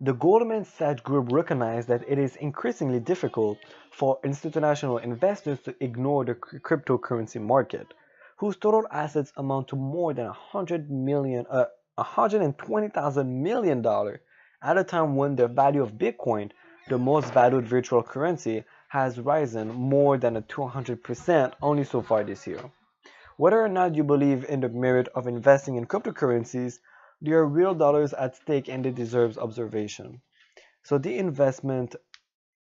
The Goldman Sachs Group recognized that it is increasingly difficult for institutional investors to ignore the cryptocurrency market, whose total assets amount to more than 120,000 million dollars at a time when the value of Bitcoin, the most valued virtual currency, has risen more than 200% only so far this year. Whether or not you believe in the merit of investing in cryptocurrencies, there are real dollars at stake and it deserves observation. So the investment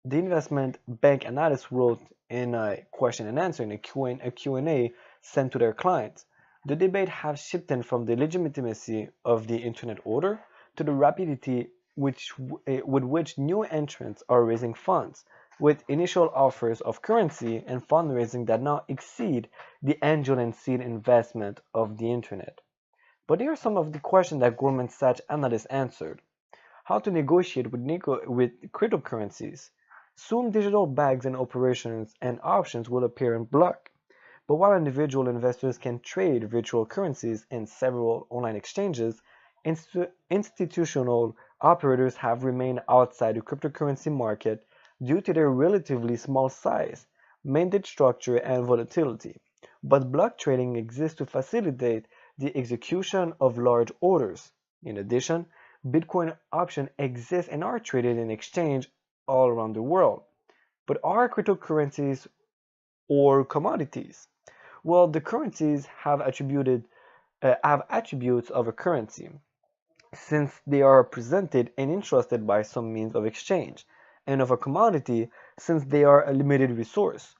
bank analyst wrote in a question and answer in a Q&A sent to their clients. The debate has shifted from the legitimacy of the internet order to the rapidity with which new entrants are raising funds, with initial offers of currency and fundraising that now exceed the angel and seed investment of the internet. But here are some of the questions that Goldman Sachs analysts answered. How to negotiate with cryptocurrencies. Soon digital bags and operations and options will appear in block. But while individual investors can trade virtual currencies in several online exchanges, institutional operators have remained outside the cryptocurrency market due to their relatively small size, mandate structure, and volatility. But block trading exists to facilitate the execution of large orders. In addition, Bitcoin options exist and are traded in exchange all around the world. But are cryptocurrencies or commodities? Well, the currencies have attributes of a currency, since they are presented and entrusted by some means of exchange, and of a commodity, since they are a limited resource.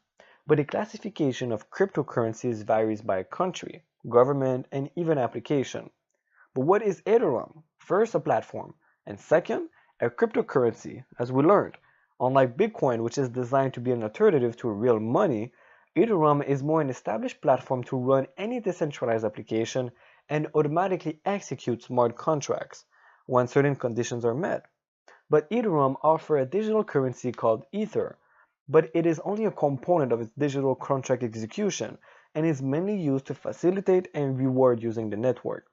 But the classification of cryptocurrencies varies by country, government, and even application. But what is Ethereum? First, a platform, and second, a cryptocurrency, as we learned. Unlike Bitcoin, which is designed to be an alternative to real money, Ethereum is more an established platform to run any decentralized application and automatically execute smart contracts when certain conditions are met. But Ethereum offers a digital currency called Ether, but it is only a component of its digital contract execution and is mainly used to facilitate and reward using the network.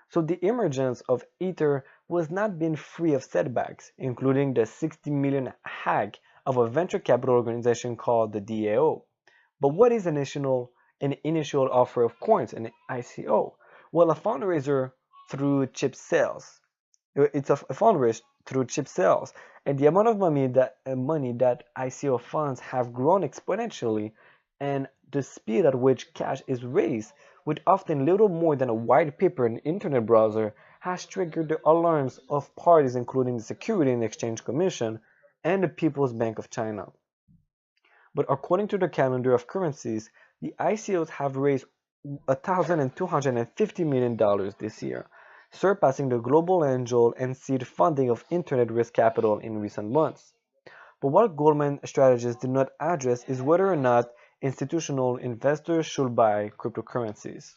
So the emergence of Ether was not been free of setbacks, including the 60 million hack of a venture capital organization called the DAO. But what is an initial offer of coins, an ICO? Well, a fundraiser through chip sales. It's a fundraise through chip sales, and the amount of money that ICO funds have grown exponentially, and the speed at which cash is raised, with often little more than a white paper in an internet browser, has triggered the alarms of parties including the Security and Exchange Commission and the People's Bank of China. But according to the calendar of currencies, the ICOs have raised $1,250 million this year, surpassing the global angel and seed funding of internet risk capital in recent months. But what Goldman strategists did not address is whether or not institutional investors should buy cryptocurrencies.